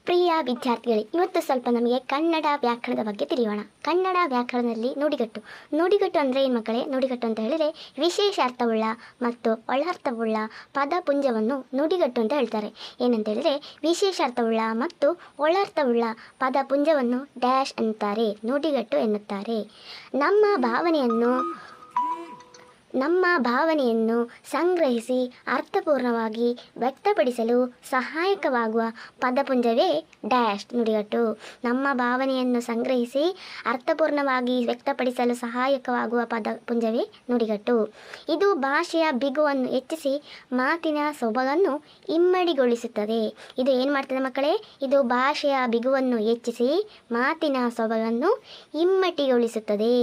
ಪ್ರಿಯ ವಿದ್ಯಾರ್ಥಿಗಳೇ, ಇವತ್ತು ಸ್ವಲ್ಪ ನಮಗೆ ಕನ್ನಡ ವ್ಯಾಕರಣದ ಬಗ್ಗೆ ತಿಳಿಯೋಣ. ಕನ್ನಡ ವ್ಯಾಕರಣದಲ್ಲಿ ನುಡಿಗಟ್ಟು. ನುಡಿಗಟ್ಟು ಅಂದರೆ ಏನು ಮಕ್ಕಳೇ? ನುಡಿಗಟ್ಟು ಅಂತ ಹೇಳಿದರೆ ವಿಶೇಷ ಅರ್ಥವುಳ್ಳ ಮತ್ತು ಒಳರ್ಥವುಳ್ಳ ಪದಪುಂಜವನ್ನು ನುಡಿಗಟ್ಟು ಅಂತ ಹೇಳ್ತಾರೆ. ಏನಂತ ಹೇಳಿದರೆ ವಿಶೇಷ ಅರ್ಥವುಳ್ಳ ಮತ್ತು ಒಳರ್ಥವುಳ್ಳ ಪದಪುಂಜವನ್ನು ಡ್ಯಾಶ್ ಎನ್ನುತ್ತಾರೆ, ನುಡಿಗಟ್ಟು ಎನ್ನುತ್ತಾರೆ. ನಮ್ಮ ಭಾವನೆಯನ್ನು ಸಂಗ್ರಹಿಸಿ ಅರ್ಥಪೂರ್ಣವಾಗಿ ವ್ಯಕ್ತಪಡಿಸಲು ಸಹಾಯಕವಾಗುವ ಪದಪುಂಜವೇ ಡ್ಯಾಶ್ ನುಡಿಗಟ್ಟು. ನಮ್ಮ ಭಾವನೆಯನ್ನು ಸಂಗ್ರಹಿಸಿ ಅರ್ಥಪೂರ್ಣವಾಗಿ ವ್ಯಕ್ತಪಡಿಸಲು ಸಹಾಯಕವಾಗುವ ಪದಪುಂಜವೇ ನುಡಿಗಟ್ಟು. ಇದು ಭಾಷೆಯ ಬಿಗುವನ್ನು ಹೆಚ್ಚಿಸಿ ಮಾತಿನ ಸೊಬಗನ್ನು ಇಮ್ಮಡಿಗೊಳಿಸುತ್ತದೆ. ಇದು ಏನು ಮಾಡ್ತದೆ ಮಕ್ಕಳೇ? ಇದು ಭಾಷೆಯ ಬಿಗುವನ್ನು ಹೆಚ್ಚಿಸಿ ಮಾತಿನ ಸೊಬಗನ್ನು ಇಮ್ಮಡಿಗೊಳಿಸುತ್ತದೆ.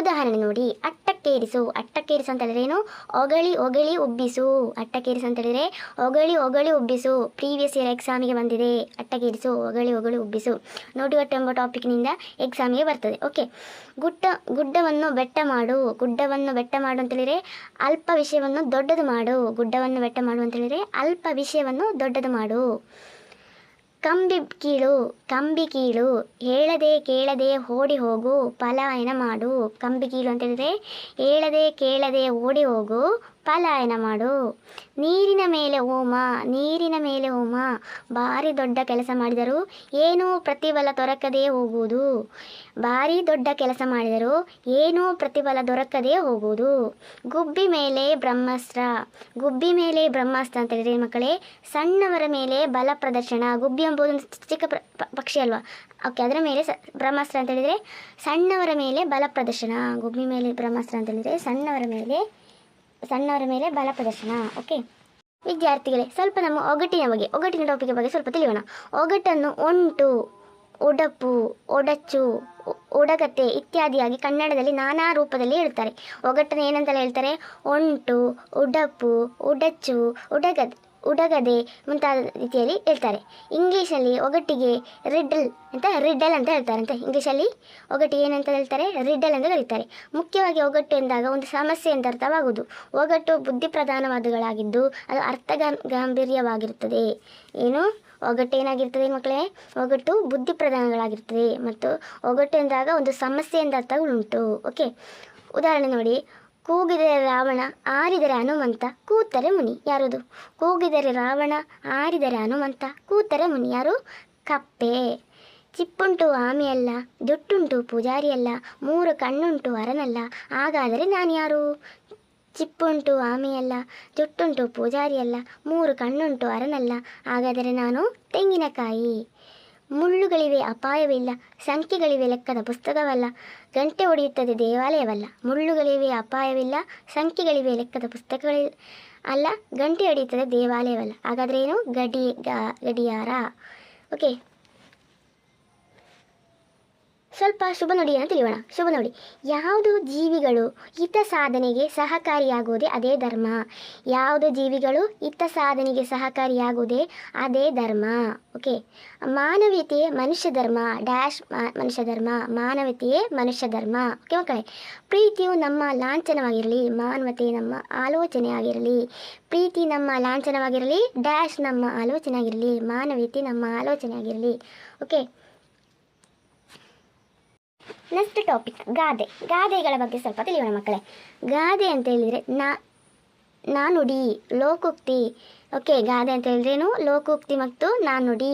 ಉದಾಹರಣೆ ನೋಡಿ, ಅಟ್ಟಕ್ಕೇರಿಸು. ಅಟ್ಟಕ್ಕೇರಿಸು ಅಂತ ಹೇಳಿದ್ರೆ ಏನು? ಒಗಳಿ ಒಗಳಿ ಉಬ್ಬಿಸು. ಅಟ್ಟಕ್ಕೇರಿಸು ಅಂತ ಹೇಳಿದರೆ ಒಗಳಿ ಒಗಳಿ ಉಬ್ಬಿಸು. ಪ್ರೀವಿಯಸ್ ಇಯರ್ ಎಕ್ಸಾಮಿಗೆ ಬಂದಿದೆ. ಅಟ್ಟಕ್ಕೇರಿಸು, ಒಗಳಿ ಒಗಳಿ ಉಬ್ಬಿಸು ನುಡಿಗಟ್ಟು ಎಂಬ ಟಾಪಿಕ್ನಿಂದ ಎಕ್ಸಾಮಿಗೆ ಬರ್ತದೆ. ಓಕೆ. ಗುಡ್ಡವನ್ನು ಬೆಟ್ಟ ಮಾಡು. ಗುಡ್ಡವನ್ನು ಬೆಟ್ಟ ಮಾಡು ಅಂತ ಹೇಳಿದರೆ ಅಲ್ಪ ವಿಷಯವನ್ನು ದೊಡ್ಡದು ಮಾಡು. ಗುಡ್ಡವನ್ನು ಬೆಟ್ಟ ಮಾಡು ಅಂತ ಹೇಳಿದರೆ ಅಲ್ಪ ವಿಷಯವನ್ನು ದೊಡ್ಡದು ಮಾಡು. ಕಂಬಿ ಕೀಳು. ಹೇಳದೆ ಕೇಳದೆ ಓಡಿ ಹೋಗು, ಪಲಾಯನ ಮಾಡು. ಕಂಬಿ ಕೀಳು ಅಂತ ಹೇಳಿದರೆ ಹೇಳದೆ ಕೇಳದೆ ಓಡಿ ಹೋಗು, ಪಲಾಯನ ಮಾಡು. ನೀರಿನ ಮೇಲೆ ಹೋಮ. ಭಾರಿ ದೊಡ್ಡ ಕೆಲಸ ಮಾಡಿದರೂ ಏನೂ ಪ್ರತಿಫಲ ದೊರಕದೇ ಹೋಗುವುದು. ಭಾರಿ ದೊಡ್ಡ ಕೆಲಸ ಮಾಡಿದರೂ ಏನೂ ಪ್ರತಿಫಲ ದೊರಕದೇ ಹೋಗುವುದು. ಗುಬ್ಬಿ ಮೇಲೆ ಬ್ರಹ್ಮಾಸ್ತ್ರ ಅಂತ ಹೇಳಿದ್ರೆ ಮಕ್ಕಳೇ, ಸಣ್ಣವರ ಮೇಲೆ ಬಲ ಪ್ರದರ್ಶನ. ಗುಬ್ಬಿ ಎಂಬುದು ಒಂದು ಚಿಕ್ಕ ಪಕ್ಷಿ ಅಲ್ವಾ? ಓಕೆ, ಅದರ ಮೇಲೆ ಬ್ರಹ್ಮಾಸ್ತ್ರ ಅಂತ ಹೇಳಿದರೆ ಸಣ್ಣವರ ಮೇಲೆ ಬಲ ಪ್ರದರ್ಶನ. ಗುಬ್ಬಿ ಮೇಲೆ ಬ್ರಹ್ಮಾಸ್ತ್ರ ಅಂತ ಹೇಳಿದರೆ ಸಣ್ಣವರ ಮೇಲೆ ಬಲ ಪ್ರದರ್ಶನ. ಓಕೆ ವಿದ್ಯಾರ್ಥಿಗಳೇ, ಸ್ವಲ್ಪ ನಮ್ಮ ಒಗಟಿನ ಟಾಪಿಕ್ ಬಗ್ಗೆ ಸ್ವಲ್ಪ ತಿಳಿಯೋಣ. ಒಗಟನ್ನು ಒಂಟು, ಉಡಪು, ಒಡಚು, ಉಡಗತೆ ಇತ್ಯಾದಿಯಾಗಿ ಕನ್ನಡದಲ್ಲಿ ನಾನಾ ರೂಪದಲ್ಲಿ ಹೇಳ್ತಾರೆ. ಒಗಟನ್ನು ಏನಂತಲೇ ಹೇಳ್ತಾರೆ? ಒಂಟು, ಉಡಪು, ಉಡಚು, ಉಡಗದೆ ಮುಂತಾದ ರೀತಿಯಲ್ಲಿ ಹೇಳ್ತಾರೆ. ಇಂಗ್ಲೀಷಲ್ಲಿ ಒಗಟಿಗೆ ರಿಡ್ಡಲ್ ಅಂತ ಹೇಳ್ತಾರಂತೆ. ಇಂಗ್ಲೀಷಲ್ಲಿ ಒಗಟಿಗೆ ಏನಂತ ಹೇಳ್ತಾರೆ? ರಿಡ್ಡಲ್ ಅಂತ ಕರೀತಾರೆ. ಮುಖ್ಯವಾಗಿ ಒಗಟು ಎಂದಾಗ ಒಂದು ಸಮಸ್ಯೆ ಅಂತ ಅರ್ಥವಾಗುವುದು. ಒಗಟು ಬುದ್ಧಿಪ್ರಧಾನವಾದಗಳಾಗಿದ್ದು ಅದು ಅರ್ಥ ಗಾಂಭೀರ್ಯವಾಗಿರುತ್ತದೆ. ಒಗಟು ಏನಾಗಿರ್ತದೆ ಮಕ್ಕಳೇ? ಒಗಟು ಬುದ್ಧಿಪ್ರಧಾನಗಳಾಗಿರ್ತದೆ ಮತ್ತು ಒಗಟು ಎಂದಾಗ ಒಂದು ಸಮಸ್ಯೆ ಎಂದ ಅರ್ಥಗಳುಂಟು. ಓಕೆ, ಉದಾಹರಣೆ ನೋಡಿ. ಕೂಗಿದರೆ ರಾವಣ, ಆರಿದರೆ ಹನುಮಂತ, ಕೂತರೆ ಮುನಿ. ಯಾರದು? ಕೂಗಿದರೆ ರಾವಣ, ಆರಿದರೆ ಹನುಮಂತ, ಕೂತರೆ ಮುನಿ. ಯಾರು? ಕಪ್ಪೆ. ಚಿಪ್ಪುಂಟು ಆಮೆಯಲ್ಲ, ಜುಟ್ಟುಂಟು ಪೂಜಾರಿಯಲ್ಲ, 3 ಕಣ್ಣುಂಟು ಅರನಲ್ಲ, ಹಾಗಾದರೆ ನಾನು ಯಾರು? ಚಿಪ್ಪುಂಟು ಆಮೆಯಲ್ಲ, ಜುಟ್ಟುಂಟು ಪೂಜಾರಿಯಲ್ಲ, 3 ಕಣ್ಣುಂಟು ಅರನಲ್ಲ, ಹಾಗಾದರೆ ನಾನು ತೆಂಗಿನಕಾಯಿ. ಮುಳ್ಳುಗಳಿವೆ ಅಪಾಯವಿಲ್ಲ, ಸಂಖ್ಯೆಗಳಿವೆ ಲೆಕ್ಕದ ಪುಸ್ತಕವಲ್ಲ, ಗಂಟೆ ಹೊಡೆಯುತ್ತದೆ ದೇವಾಲಯವಲ್ಲ. ಮುಳ್ಳುಗಳಿವೆ ಅಪಾಯವಿಲ್ಲ, ಸಂಖ್ಯೆಗಳಿವೆ ಲೆಕ್ಕದ ಪುಸ್ತಕಗಳು ಅಲ್ಲ, ಗಂಟೆ ಹೊಡೆಯುತ್ತದೆ ದೇವಾಲಯವಲ್ಲ. ಹಾಗಾದರೆ ಏನು? ಗಡಿಯಾರ. ಓಕೆ, ಸ್ವಲ್ಪ ಶುಭ ನುಡಿಯನ್ನು ತಿಳಿಯೋಣ. ಶುಭ ನುಡಿ. ಯಾವುದು ಜೀವಿಗಳು ಹಿತ ಸಾಧನೆಗೆ ಸಹಕಾರಿಯಾಗುವುದೇ ಅದೇ ಧರ್ಮ. ಯಾವುದು ಜೀವಿಗಳು ಹಿತ ಸಾಧನೆಗೆ ಸಹಕಾರಿಯಾಗುವುದೇ ಅದೇ ಧರ್ಮ. ಓಕೆ. ಮಾನವೀಯತೆಯೇ ಮನುಷ್ಯ ಧರ್ಮ. ಡ್ಯಾಶ್ ಮನುಷ್ಯ ಧರ್ಮ. ಮಾನವೀಯತೆಯೇ ಮನುಷ್ಯ ಧರ್ಮ. ಓಕೆ ಮಕ್ಕಳೇ. ಪ್ರೀತಿಯು ನಮ್ಮ ಲಾಂಛನವಾಗಿರಲಿ, ಮಾನವತೆ ನಮ್ಮ ಆಲೋಚನೆ ಆಗಿರಲಿ. ಪ್ರೀತಿ ನಮ್ಮ ಲಾಂಛನವಾಗಿರಲಿ, ಡ್ಯಾಶ್ ನಮ್ಮ ಆಲೋಚನೆ ಆಗಿರಲಿ, ಮಾನವೀಯತೆ ನಮ್ಮ ಆಲೋಚನೆ ಆಗಿರಲಿ. ಓಕೆ. ನೆಕ್ಸ್ಟ್ ಟಾಪಿಕ್ ಗಾದೆಗಳ ಬಗ್ಗೆ ಸ್ವಲ್ಪ ತಿಳಿಯೋಣ ಮಕ್ಕಳೇ. ಗಾದೆ ಅಂತ ಹೇಳಿದರೆ ನಾನುಡಿ, ಲೋಕೋಕ್ತಿ. ಓಕೆ, ಗಾದೆ ಅಂತ ಹೇಳಿದ್ರೇನು? ಲೋಕೋಕ್ತಿ ಮತ್ತು ನಾನುಡಿ.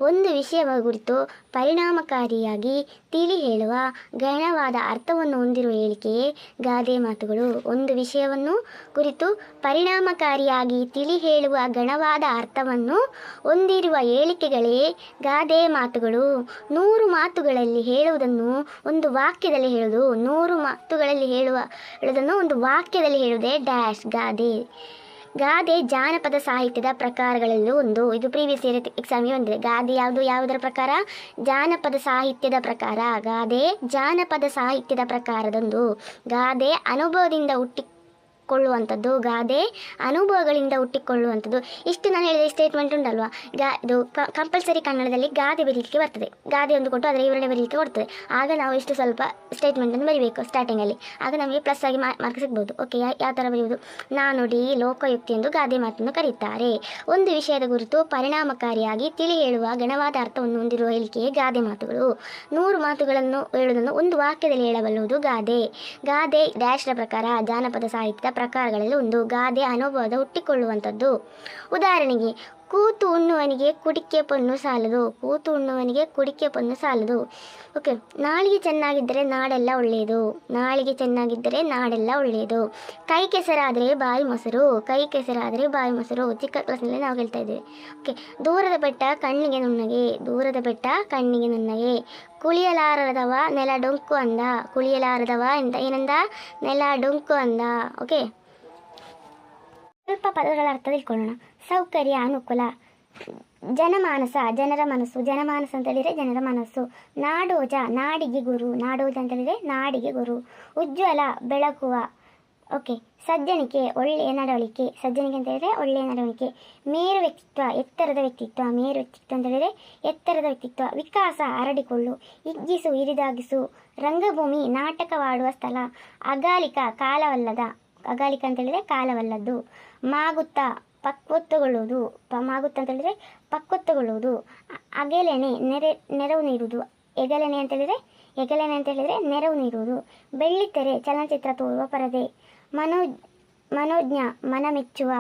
ಒಂದು ವಿಷಯವ ಕುರಿತು ಪರಿಣಾಮಕಾರಿಯಾಗಿ ತಿಳಿ ಹೇಳುವ ಗಹನವಾದ ಅರ್ಥವನ್ನು ಹೊಂದಿರುವ ಹೇಳಿಕೆಯೇ ಗಾದೆ ಮಾತುಗಳು. ಒಂದು ವಿಷಯವನ್ನು ಕುರಿತು ಪರಿಣಾಮಕಾರಿಯಾಗಿ ತಿಳಿ ಹೇಳುವ ಗಹನವಾದ ಅರ್ಥವನ್ನು ಹೊಂದಿರುವ ಹೇಳಿಕೆಗಳೇ ಗಾದೆ ಮಾತುಗಳು. 100 ಮಾತುಗಳಲ್ಲಿ ಹೇಳುವುದನ್ನು ಒಂದು ವಾಕ್ಯದಲ್ಲಿ ಹೇಳುವುದು. 100 ಮಾತುಗಳಲ್ಲಿ ಹೇಳುವುದನ್ನು ಒಂದು ವಾಕ್ಯದಲ್ಲಿ ಹೇಳುವುದೇ ಡ್ಯಾಶ್ ಗಾದೆ. ಗಾದೆ ಜಾನಪದ ಸಾಹಿತ್ಯದ ಪ್ರಕಾರಗಳಲ್ಲೂ ಒಂದು. ಇದು ಪ್ರೀವಿಯಸ್ ಇಯರ್ ಎಕ್ಸಾಮಿಗೆ ಬಂದಿದೆ. ಗಾದೆ ಯಾವುದರ ಪ್ರಕಾರ? ಜಾನಪದ ಸಾಹಿತ್ಯದ ಪ್ರಕಾರ. ಗಾದೆ ಜಾನಪದ ಸಾಹಿತ್ಯದ ಪ್ರಕಾರದೊಂದು. ಗಾದೆ ಅನುಭವದಿಂದ ಹುಟ್ಟಿಕೊಳ್ಳುವಂಥದ್ದು, ಗಾದೆ ಅನುಭವಗಳಿಂದ ಹುಟ್ಟಿಕೊಳ್ಳುವಂಥದ್ದು. ಇಷ್ಟು ನಾನು ಹೇಳಿದ ಸ್ಟೇಟ್ಮೆಂಟ್ ಉಂಟಲ್ವಾ, ಇದು ಕಂಪಲ್ಸರಿ ಕನ್ನಡದಲ್ಲಿ ಗಾದೆ ಬರೀಲಿಕ್ಕೆ ಬರ್ತದೆ. ಗಾದೆ ಒಂದು ಕೊಟ್ಟು ಅದರ ವಿವರಣೆ ಬರೀಲಿಕ್ಕೆ ಕೊಡ್ತದೆ. ಆಗ ನಾವು ಇಷ್ಟು ಸ್ವಲ್ಪ ಸ್ಟೇಟ್ಮೆಂಟನ್ನು ಬರೀಬೇಕು ಸ್ಟಾರ್ಟಿಂಗಲ್ಲಿ. ಆಗ ನಮಗೆ ಪ್ಲಸ್ ಆಗಿ ಮಾರ್ಕ್ ಸಿಗ್ಬೋದು. ಓಕೆ, ಯಾವ ಥರ ಬರೆಯುವುದು? ನಾನುಡಿ, ಲೋಕಯುಕ್ತಿ ಎಂದು ಗಾದೆ ಮಾತನ್ನು ಕರೀತಾರೆ. ಒಂದು ವಿಷಯದ ಕುರಿತು ಪರಿಣಾಮಕಾರಿಯಾಗಿ ತಿಳಿ ಹೇಳುವ ಗಣವಾದ ಅರ್ಥವನ್ನು ಹೊಂದಿರುವ ಹೇಳಿಕೆಯೇ ಗಾದೆ ಮಾತುಗಳು. 100 ಮಾತುಗಳನ್ನು ಹೇಳುವುದನ್ನು ಒಂದು ವಾಕ್ಯದಲ್ಲಿ ಹೇಳಬಲ್ಲುವುದು ಗಾದೆ. ಗಾದೆ ಡ್ಯಾಶ್ರ ಪ್ರಕಾರ ಜಾನಪದ ಸಾಹಿತ್ಯದ ಪ್ರಕಾರಗಳಲ್ಲಿ ಒಂದು. ಗಾದೆ ಅನುಭವದ ಹುಟ್ಟಿಕೊಳ್ಳುವಂಥದ್ದು. ಉದಾಹರಣೆಗೆ, ಕೂತು ಉಣ್ಣುವನಿಗೆ ಕುಡಿಕೆ ಪೊನ್ನು ಸಾಲದು. ಕೂತು ಉಣ್ಣುವನಿಗೆ ಕುಡಿಕೆ ಪೊನ್ನು ಸಾಲದು. ಓಕೆ, ನಾಲಿಗೆ ಚೆನ್ನಾಗಿದ್ದರೆ ನಾಡೆಲ್ಲ ಒಳ್ಳೆಯದು. ನಾಲಿಗೆ ಚೆನ್ನಾಗಿದ್ದರೆ ನಾಡೆಲ್ಲ ಒಳ್ಳೆಯದು. ಕೈ ಕೆಸರಾದರೆ ಬಾಯಿ ಮೊಸರು. ಕೈ ಕೆಸರಾದರೆ ಬಾಯಿ ಮೊಸರು. ಚಿಕ್ಕ ಕ್ಲಾಸ್ನಲ್ಲಿ ನಾವು ಹೇಳ್ತಾ ಇದ್ದೇವೆ. ಓಕೆ, ದೂರದ ಬೆಟ್ಟ ಕಣ್ಣಿಗೆ ನುಣ್ಣಗೆ. ದೂರದ ಬೆಟ್ಟ ಕಣ್ಣಿಗೆ ನುಣ್ಣಗೆ. ಕುಳಿಯಲಾರದವ ನೆಲ ಡೊಂಕು ಅಂದ. ಕುಳಿಯಲಾರದವ ಏನಂದ? ನೆಲ ಡೊಂಕು ಅಂದ. ಓಕೆ, ಸ್ವಲ್ಪ ಪದಗಳ ಅರ್ಥ ತಿಳ್ಕೊಳ್ಳೋಣ. ಸೌಕರ್ಯ, ಅನುಕೂಲ. ಜನಮಾನಸ, ಜನರ ಮನಸ್ಸು. ಜನಮಾನಸ ಅಂತ ಹೇಳಿದರೆ ಜನರ ಮನಸ್ಸು. ನಾಡೋಜ, ನಾಡಿಗೆ ಗುರು. ನಾಡೋಜ ಅಂತ ಹೇಳಿದರೆ ನಾಡಿಗೆ ಗುರು. ಉಜ್ವಲ, ಬೆಳಕುವ. ಓಕೆ, ಸಜ್ಜನಿಕೆ, ಒಳ್ಳೆಯ ನಡವಳಿಕೆ. ಸಜ್ಜನಿಕೆ ಅಂತ ಹೇಳಿದರೆ ಒಳ್ಳೆಯ ನಡವಳಿಕೆ. ಮೇರು ವ್ಯಕ್ತಿತ್ವ, ಎತ್ತರದ ವ್ಯಕ್ತಿತ್ವ. ಮೇರು ವ್ಯಕ್ತಿತ್ವ ಅಂತ ಹೇಳಿದರೆ ಎತ್ತರದ ವ್ಯಕ್ತಿತ್ವ. ವಿಕಾಸ, ಹರಡಿಕೊಳ್ಳು. ಹಿಗ್ಗಿಸು, ಹಿರಿದಾಗಿಸು. ರಂಗಭೂಮಿ, ನಾಟಕವಾಡುವ ಸ್ಥಳ. ಅಗಾಲಿಕ, ಕಾಲವಲ್ಲದ. ಅಗಾಲಿಕ ಅಂತ ಹೇಳಿದರೆ ಕಾಲವಲ್ಲದ್ದು. ಮಾಗುತ್ತ, ಪಕ್ವತ್ವಗೊಳ್ಳುವುದು. ಮಾಗುತ್ತ ಅಂತ ಹೇಳಿದರೆ ಪಕ್ವತ್ವಗೊಳ್ಳುವುದು. ಅಗೆಲೆನೆ, ನೆರವು ನೀಡುವುದು. ಎಗಲೆನೆ ಅಂತ ಹೇಳಿದರೆ ನೆರವು ನೀಡುವುದು. ಬೆಳ್ಳಿತೆರೆ, ಚಲನಚಿತ್ರ ತೋರುವ ಪರದೆ. ಮನೋಜ್ಞ, ಮನಮೆಚ್ಚುವ.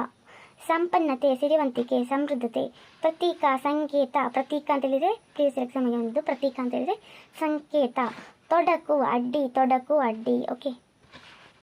ಸಂಪನ್ನತೆ, ಸಿರಿವಂತಿಕೆ, ಸಮೃದ್ಧತೆ. ಪ್ರತೀಕ, ಸಂಕೇತ. ಪ್ರತೀಕ ಅಂತ ಹೇಳಿದರೆ ಪ್ರಿಯಸ್ ಪ್ರತೀಕ ಅಂತ ಹೇಳಿದರೆ ಸಂಕೇತ. ತೊಡಕು, ಅಡ್ಡಿ. ತೊಡಕು, ಅಡ್ಡಿ. ಓಕೆ.